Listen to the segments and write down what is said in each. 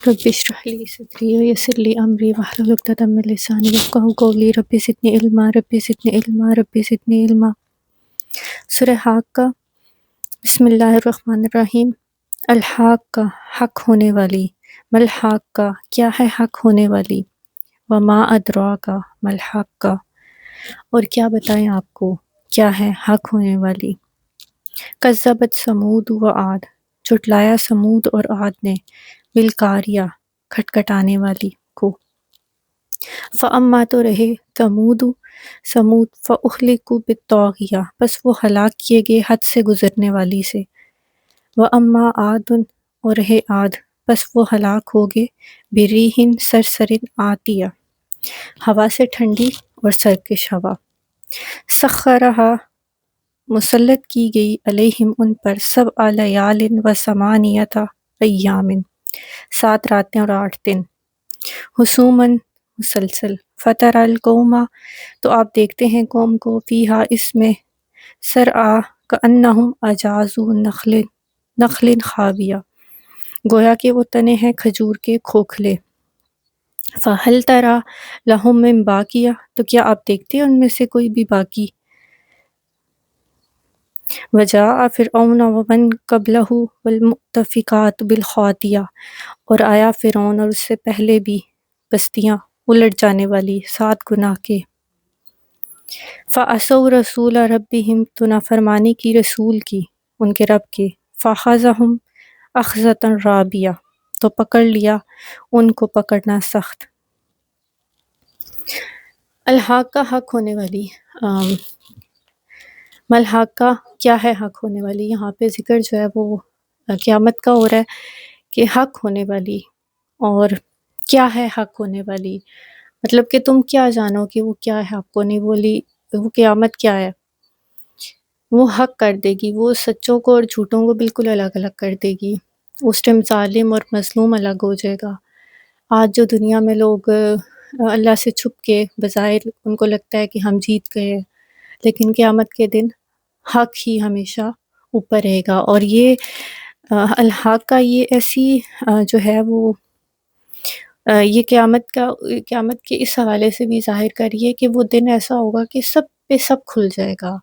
رب اشرح لی صدری ویسر لی امری واحلل عقدۃ من لسانی یفقہوا قولی رب زدنی علما رب زدنی علما رب زدنی علما۔ سورہ حاقہ۔ بسم اللہ الرحمن الرحیم۔ الحاقہ، حق ہونے والی۔ ملحاقہ، کیا ہے حق ہونے والی۔ وما ادراک ملحاقہ، اور کیا بتائیں آپ کو کیا ہے حق ہونے والی۔ کذبت ثمود و عاد، جھٹلایا سمود اور عاد نے، بالقاریہ، کھٹکھٹانے والی کو۔ فاما، تو رہے سمود فاہلکوا بالطاغیہ، پس وہ ہلاک کیے گئے حد سے گزرنے والی سے۔ واما عاد، اور رہے عاد، پس وہ ہلاک ہو گئے بریح صرصر عاتیہ، ہوا سے ٹھنڈی اور سرکش ہوا۔ سخرہا، مسلط کی گئی، علیہم ان پر، سبع لیال و ثمانیۃ ایام، 7 راتیں اور 8 دن، حسوماً، مسلسل۔ فتری القوم، تو آپ دیکھتے ہیں قوم کو، فیہا، اس میں، سرعی کأنہم اعجاز نخل خاویہ، گویا کہ وہ تنے ہیں کھجور کے کھوکھلے۔ فہل تری لہم من باقیہ، تو کیا آپ دیکھتے ہیں ان میں سے کوئی بھی باقی۔ وجاء فرعون ومن قبلہ والمؤتفکات بالخاطئہ، اور آیا فرعون اور اس سے پہلے بھی بستیاں الٹ جانے والی 7 گناہ کے۔ فعصوا رسول ربہم، تو نافرمانی کی رسول کی ان کے رب کے۔ فاخذہم اخذۃ رابیہ، تو پکڑ لیا ان کو پکڑنا سخت۔ الحاقہ، حق ہونے والی۔ ملحاقہ، کیا ہے حق ہونے والی۔ یہاں پہ ذکر جو ہے وہ قیامت کا ہو رہا ہے کہ حق ہونے والی، اور کیا ہے حق ہونے والی، مطلب کہ تم کیا جانو کہ وہ کیا ہے حق ہونے والی، وہ قیامت کیا ہے۔ وہ حق کر دے گی، وہ سچوں کو اور جھوٹوں کو بالکل الگ الگ کر دے گی۔ اس ٹائم ظالم اور مظلوم الگ ہو جائے گا۔ آج جو دنیا میں لوگ اللہ سے چھپ کے بظاہر ان کو لگتا ہے کہ ہم جیت گئے ہیں، لیکن قیامت کے دن حق ہی ہمیشہ اوپر رہے گا۔ اور یہ الحاق کا یہ ایسی جو ہے وہ یہ قیامت کے اس حوالے سے بھی ظاہر کریے کہ وہ دن ایسا ہوگا کہ سب پہ سب کھل جائے گا۔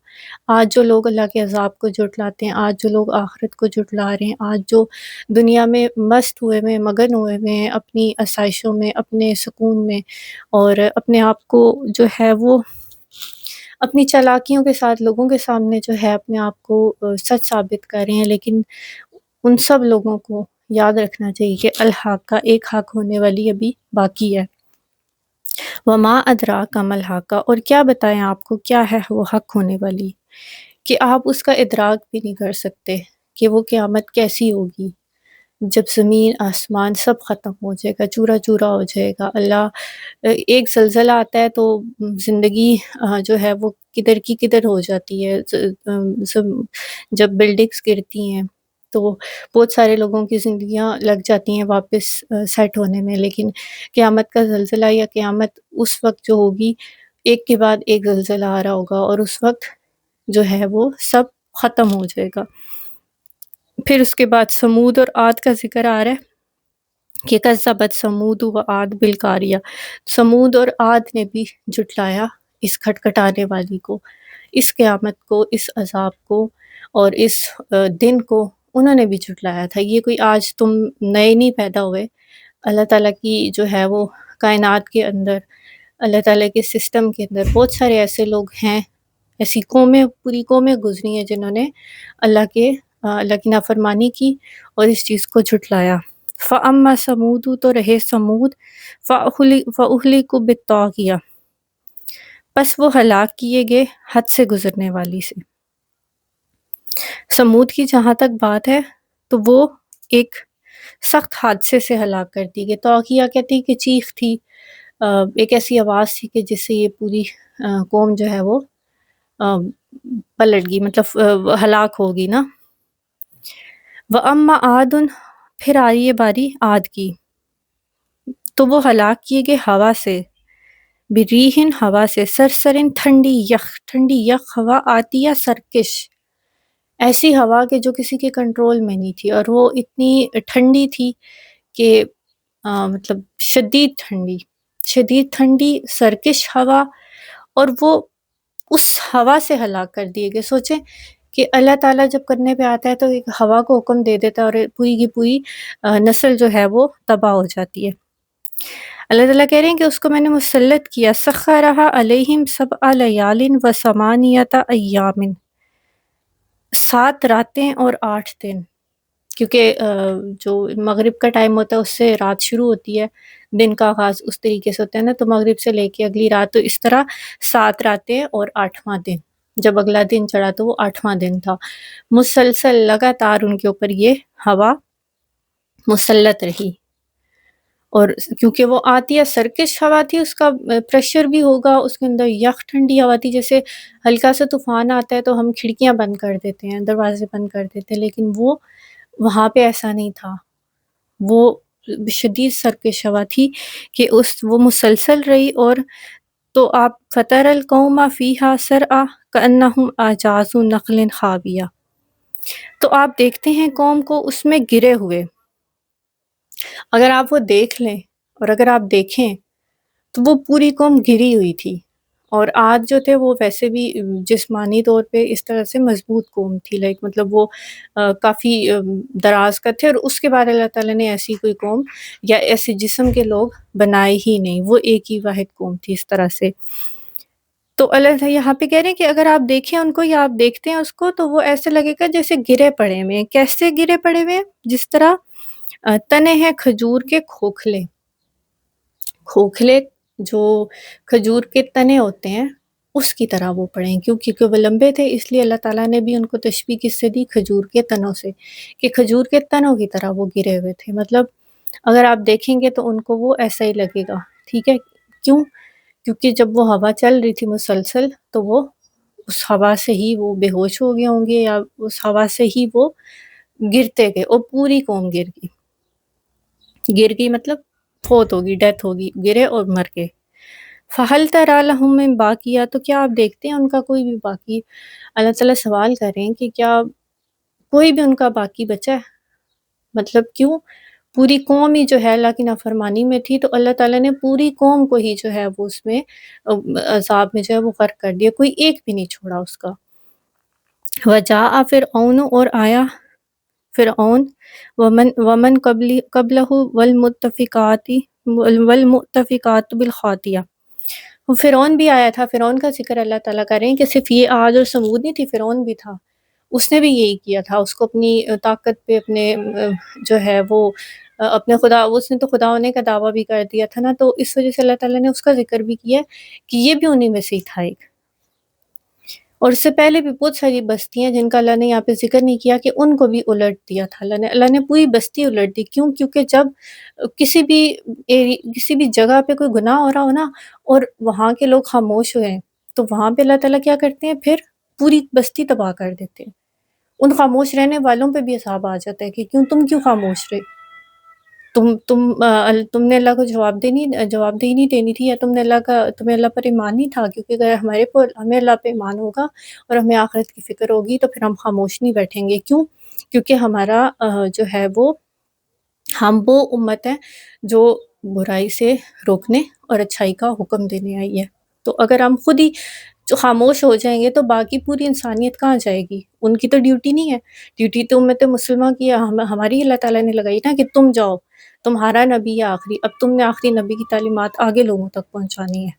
آج جو لوگ اللہ کے عذاب کو جھٹلاتے ہیں، آج جو لوگ آخرت کو جھٹلا رہے ہیں، آج جو دنیا میں مست ہوئے میں، مگن ہوئے ہوئے ہیں اپنی آسائشوں میں، اپنے سکون میں، اور اپنے آپ کو جو ہے وہ اپنی چالاکیوں کے ساتھ لوگوں کے سامنے جو ہے اپنے آپ کو سچ ثابت کر رہے ہیں، لیکن ان سب لوگوں کو یاد رکھنا چاہیے کہ الحاق کا ایک حق ہونے والی ابھی باقی ہے۔ وما ادراک ما الحاقہ، اور کیا بتائیں آپ کو کیا ہے وہ حق ہونے والی، کہ آپ اس کا ادراک بھی نہیں کر سکتے کہ وہ قیامت کیسی ہوگی، جب زمین آسمان سب ختم ہو جائے گا، چورا چورا ہو جائے گا۔ ایک زلزلہ آتا ہے تو زندگی جو ہے وہ کدھر کی کدھر ہو جاتی ہے۔ جب بلڈنگز گرتی ہیں تو بہت سارے لوگوں کی زندگیاں لگ جاتی ہیں واپس سیٹ ہونے میں، لیکن قیامت کا زلزلہ یا قیامت اس وقت جو ہوگی، ایک کے بعد ایک زلزلہ آ رہا ہوگا، اور اس وقت جو ہے وہ سب ختم ہو جائے گا۔ پھر اس کے بعد سمود اور عاد کا ذکر آ رہا ہے کہ کذبت سمود و عاد بالقاریہ، سمود اور عاد نے بھی جھٹلایا اس کھٹکھٹانے والی کو، اس قیامت کو، اس عذاب کو، اور اس دن کو انہوں نے بھی جھٹلایا تھا۔ یہ کوئی آج تم نئے نہیں پیدا ہوئے، اللہ تعالیٰ کی جو ہے وہ کائنات کے اندر، اللہ تعالیٰ کے سسٹم کے اندر بہت سارے ایسے لوگ ہیں، ایسی قومیں، پوری قومیں گزری ہیں جنہوں نے اللہ کی نافرمانی کی اور اس چیز کو جھٹلایا۔ فَأَمَّا ثَمُودُ، تو رہے سمود، فَأُهْلِكُوا بِالطَّاغِیَةِ، پس وہ ہلاک کیے گئے حد سے گزرنے والی سے۔ سمود کی جہاں تک بات ہے تو وہ ایک سخت حادثے سے ہلاک کر دی گئی۔ طاغیہ کہتے ہیں کہ چیخ تھی، ایک ایسی آواز تھی کہ جس سے یہ پوری قوم جو ہے وہ پلٹ گئی، مطلب ہلاک ہوگی نا۔ وَأَمَّا عَادٌ، پھر آئی یہ باری عاد کی، تو وہ ہلاک کیے گئے ہوا سے، بریح، ہوا سے، سرسرن، ٹھنڈی یخ ہوا، آتی ہے سرکش، ایسی ہوا کہ جو کسی کے کنٹرول میں نہیں تھی، اور وہ اتنی ٹھنڈی تھی کہ مطلب شدید ٹھنڈی سرکش ہوا، اور وہ اس ہوا سے ہلاک کر دیے گئے۔ سوچیں کہ اللہ تعالیٰ جب کرنے پہ آتا ہے تو ایک ہوا کو حکم دے دیتا ہے اور پوری کی پوری نسل جو ہے وہ تباہ ہو جاتی ہے۔ اللہ تعالیٰ کہہ رہے ہیں کہ اس کو میں نے مسلط کیا، سخرھا علیہم سبع لیال و ثمانیۃ ایام، 7 راتیں اور 8 دن، کیونکہ جو مغرب کا ٹائم ہوتا ہے اس سے رات شروع ہوتی ہے، دن کا آغاز اس طریقے سے ہوتا ہے نا، تو مغرب سے لے کے اگلی رات، تو اس طرح 7 راتیں اور 8واں دن، جب اگلا دن چڑھا تو وہ 8واں دن تھا، مسلسل لگاتار ان کے اوپر یہ ہوا مسلط رہی۔ اور کیونکہ وہ آتی ہے سرکش ہوا تھی، اس کا پریشر بھی ہوگا، اس کے اندر یخ ٹھنڈی ہوا تھی، جیسے ہلکا سا طوفان آتا ہے تو ہم کھڑکیاں بند کر دیتے ہیں، دروازے بند کر دیتے ہیں، لیکن وہ وہاں پہ ایسا نہیں تھا، وہ شدید سرکش ہوا تھی کہ وہ مسلسل رہی۔ اور تو آپ فطر القوم فیہا سرعا کأنہم اعجاز نخل خاویہ، تو آپ دیکھتے ہیں قوم کو اس میں گرے ہوئے، اگر آپ وہ دیکھ لیں اور اگر آپ دیکھیں تو وہ پوری قوم گری ہوئی تھی، اور عاد جو تھے وہ ویسے بھی جسمانی طور پہ اس طرح سے مضبوط قوم تھی، مطلب وہ کافی دراز کا تھے، اور اس کے بعد اللہ تعالیٰ نے ایسی کوئی قوم یا ایسے جسم کے لوگ بنائے ہی نہیں، وہ ایک ہی واحد قوم تھی اس طرح سے۔ تو اللہ تعالیٰ یہاں پہ کہہ رہے ہیں کہ اگر آپ دیکھیں ان کو یا آپ دیکھتے ہیں اس کو تو وہ ایسے لگے گا جیسے گرے پڑے ہوئے ہیں۔ کیسے گرے پڑے ہوئے ہیں؟ جس طرح تنے ہیں کھجور کے کھوکھلے، کھوکھلے جو کھجور کے تنے ہوتے ہیں اس کی طرح وہ پڑے ہیں، کیونکہ وہ لمبے تھے، اس لیے اللہ تعالیٰ نے بھی ان کو تشبیہ کس سے دی؟ کھجور کے تنوں سے، کہ کھجور کے تنوں کی طرح وہ گرے ہوئے تھے، مطلب اگر آپ دیکھیں گے تو ان کو وہ ایسا ہی لگے گا، ٹھیک ہے؟ کیوں؟ کیونکہ جب وہ ہوا چل رہی تھی مسلسل تو وہ اس ہوا سے ہی وہ بے ہوش ہو گئے ہوں گے، یا اس ہوا سے ہی وہ گرتے گئے، اور پوری قوم گر گئی مطلب فوت ہوگی، ڈیتھ ہوگی، گرے اور مر گئے۔ فَهَلْ تَرَىٰ لَهُم مِّن بَاقِیَةٍ، تو کیا آپ دیکھتے ہیں ان کا کوئی بھی باقی؟ اللہ تعالیٰ سوال کر رہے ہیں کہ کیا کوئی بھی ان کا باقی بچا ہے؟ مطلب کیوں؟ پوری قوم ہی جو ہے اللہ کی نافرمانی میں تھی، تو اللہ تعالیٰ نے پوری قوم کو ہی جو ہے وہ اس میں عذاب میں جو ہے وہ غرق کر دیا، کوئی ایک بھی نہیں چھوڑا اس کا۔ وَجَاءَ فِرْعَوْنُ، اور آیا فرعون، ومن قبلہ والمؤتفقات بالخاطیہ، وہ فرعون بھی آیا تھا۔ فرعون کا ذکر اللہ تعالیٰ کر رہے ہیں کہ صرف یہ عاد اور ثمود نہیں تھی، فرعون بھی تھا، اس نے بھی یہی کیا تھا، اس کو اپنی طاقت پہ اپنے جو ہے وہ اپنے خدا، اس نے تو خدا ہونے کا دعویٰ بھی کر دیا تھا نا، تو اس وجہ سے اللہ تعالیٰ نے اس کا ذکر بھی کیا کہ یہ بھی انہی میں سے ہی تھا ایک۔ اور اس سے پہلے بھی بہت ساری بستیاں جن کا اللہ نے یہاں پہ ذکر نہیں کیا کہ ان کو بھی الٹ دیا تھا اللہ نے پوری بستی الٹ دی۔ کیوں؟ کیونکہ جب کسی بھی جگہ پہ کوئی گناہ ہو رہا ہو نا، اور وہاں کے لوگ خاموش ہوئے ہیں، تو وہاں پہ اللہ تعالیٰ کیا کرتے ہیں؟ پھر پوری بستی تباہ کر دیتے ہیں، ان خاموش رہنے والوں پہ بھی عذاب آ جاتا ہے کہ تم کیوں خاموش رہے؟ تم نے اللہ کو جواب دہی نہیں دینی تھی، یا تمہیں اللہ پر ایمان نہیں تھا؟ کیونکہ اگر ہمیں اللہ پہ ایمان ہوگا اور ہمیں آخرت کی فکر ہوگی تو پھر ہم خاموش نہیں بیٹھیں گے۔ کیوں؟ کیونکہ ہمارا جو ہے ہم وہ امت ہے جو برائی سے روکنے اور اچھائی کا حکم دینے آئی ہے، تو اگر ہم خود ہی جو خاموش ہو جائیں گے تو باقی پوری انسانیت کہاں جائے گی؟ ان کی تو ڈیوٹی نہیں ہے، ڈیوٹی تو امت مسلمہ کی ہماری اللہ تعالیٰ نے لگائی نا، کہ تم جاؤ، تمہارا نبی ہے آخری، اب تم نے آخری نبی کی تعلیمات آگے لوگوں تک پہنچانی ہے۔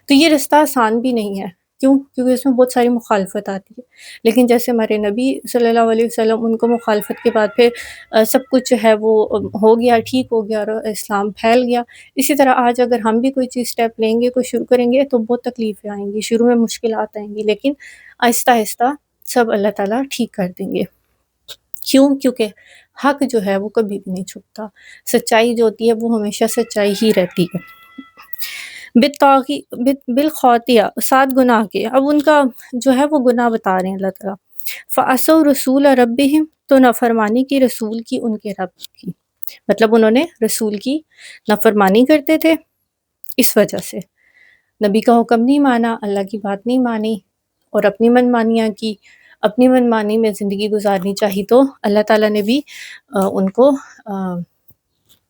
تو یہ رستہ آسان بھی نہیں ہے، کیوں؟ کیونکہ اس میں بہت ساری مخالفت آتی ہے، لیکن جیسے ہمارے نبی صلی اللہ علیہ وسلم، ان کو مخالفت کے بعد پھر سب کچھ ہے وہ ہو گیا، ٹھیک ہو گیا، اور اسلام پھیل گیا، اسی طرح آج اگر ہم بھی کوئی چیز سٹیپ لیں گے، کوئی شروع کریں گے تو بہت تکلیفیں آئیں گی، شروع میں مشکلات آئیں گی، لیکن آہستہ آہستہ سب اللہ تعالیٰ ٹھیک کر دیں گے۔ کیوں؟ کیونکہ حق جو ہے وہ کبھی بھی نہیں چھپتا، سچائی جو ہوتی ہے وہ ہمیشہ سچائی ہی رہتی ہے۔ بالخاطیہ، 7 گناہ کے، اب ان کا جو ہے وہ گناہ بتا رہے ہیں اللہ تعالیٰ۔ فَعَصَوْا رَسُولَ رَبِّهِمْ، تو نافرمانی کی رسول کی، ان کے رب کی، مطلب انہوں نے رسول کی نافرمانی کرتے تھے، اس وجہ سے نبی کا حکم نہیں مانا، اللہ کی بات نہیں مانی، اور اپنی من مانیاں کی، اپنی من مانی میں زندگی گزارنی چاہی، تو اللہ تعالیٰ نے بھی ان کو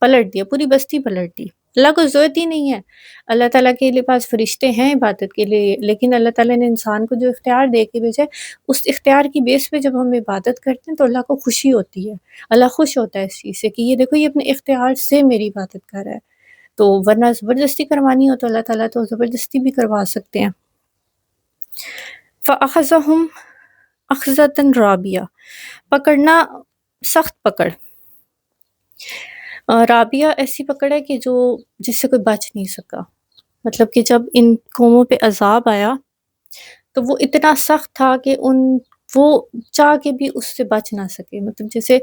پلٹ دیا، پوری بستی پلٹ دی۔ اللہ کو ضرورت ہی نہیں ہے، اللہ تعالیٰ کے لیے پاس فرشتے ہیں عبادت کے لیے، لیکن اللہ تعالیٰ نے انسان کو جو اختیار دے کے بھیجا ہے، اس اختیار کی بیس پہ جب ہم عبادت کرتے ہیں تو اللہ کو خوشی ہوتی ہے، اللہ خوش ہوتا ہے اس چیز سے کہ یہ دیکھو یہ اپنے اختیار سے میری عبادت کر رہا ہے۔ تو ورنہ زبردستی کروانی ہو تو اللہ تعالیٰ تو زبردستی بھی کروا سکتے ہیں۔ فَأَخَذَهُمْ أَخْذَةً رَابِيَةً، پکڑنا سخت پکڑ۔ رابیہ ایسی پکڑ ہے کہ جو جس سے کوئی بچ نہیں سکا، مطلب کہ جب ان قوموں پہ عذاب آیا تو وہ اتنا سخت تھا کہ وہ چاہ کے بھی اس سے بچ نہ سکے۔ مطلب جیسے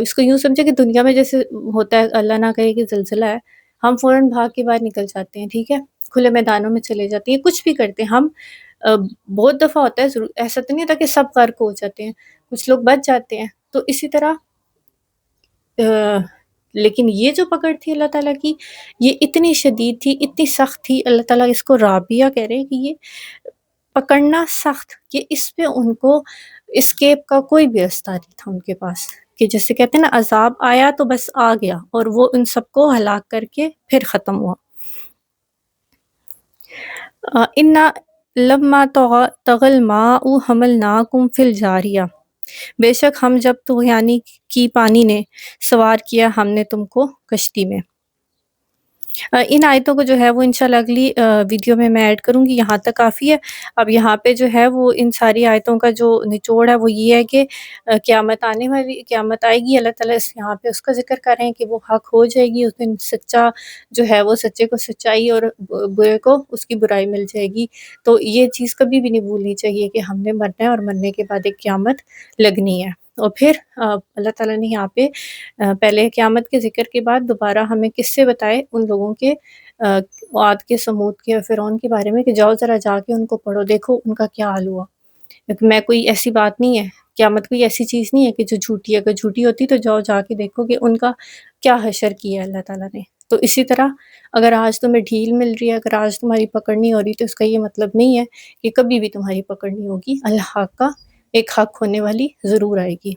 اس کو یوں سمجھے کہ دنیا میں جیسے ہوتا ہے، اللہ نہ کرے کہ زلزلہ ہے، ہم فوراً بھاگ کے باہر نکل جاتے ہیں، ٹھیک ہے، کھلے میدانوں میں چلے جاتے ہیں، کچھ بھی کرتے ہیں ہم۔ بہت دفعہ ہوتا ہے، ضرور ایسا تو نہیں ہوتا کہ سب غرق ہو جاتے ہیں، کچھ لوگ بچ جاتے ہیں۔ تو اسی طرح لیکن یہ جو پکڑ تھی اللہ تعالیٰ کی، یہ اتنی شدید تھی، اتنی سخت تھی، اللہ تعالیٰ اس کو رابیہ کہہ رہے ہیں کہ یہ پکڑنا سخت، کہ اس پہ ان کو اسکیپ کا کوئی بھی راستہ نہیں تھا ان کے پاس، کہ جیسے کہتے ہیں نا عذاب آیا تو بس آ گیا، اور وہ ان سب کو ہلاک کر کے پھر ختم ہوا۔ اِنَّ لَمَّا طَغَى الْمَاءُ حَمَلْنَاكُمْ فِي الْجَارِيَةِ، بے شک ہم جب طغیانی کی پانی نے سوار کیا ہم نے تم کو کشتی میں۔ ان آیتوں کو جو ہے وہ انشاءاللہ اگلی ویڈیو میں ایڈ کروں گی، یہاں تک کافی ہے۔ اب یہاں پہ جو ہے وہ ان ساری آیتوں کا جو نچوڑ ہے وہ یہ ہے کہ قیامت آنے والی، قیامت آئے گی، اللہ تعالیٰ یہاں پہ اس کا ذکر کر رہے ہیں کہ وہ حق ہو جائے گی، اس دن سچا جو ہے وہ سچے کو سچائی اور برے کو اس کی برائی مل جائے گی۔ تو یہ چیز کبھی بھی نہیں بھولنی چاہیے کہ ہم نے مرنا ہے اور مرنے کے بعد ایک قیامت لگنی ہے۔ اور پھر اللہ تعالیٰ نے یہاں پہ پہلے قیامت کے ذکر کے بعد دوبارہ ہمیں قصے بتائے ان لوگوں کے، عاد کے، سمود کے اور فرعون کے بارے میں، کہ جاؤ ذرا جا کے ان کو پڑھو، دیکھو ان کا کیا حال ہوا۔ میں کوئی ایسی بات نہیں ہے، قیامت کوئی ایسی چیز نہیں ہے کہ جو جھوٹی ہے، اگر جھوٹی ہوتی تو جاؤ جا کے دیکھو کہ ان کا کیا حشر کیا ہے اللہ تعالیٰ نے۔ تو اسی طرح اگر آج تمہیں ڈھیل مل رہی ہے، اگر آج تمہاری پکڑ نہیں ہو رہی، تو اس کا یہ مطلب نہیں ہے کہ کبھی بھی تمہاری پکڑ نہیں ہوگی، اللہ کا ایک حق ہونے والی ضرور آئے گی۔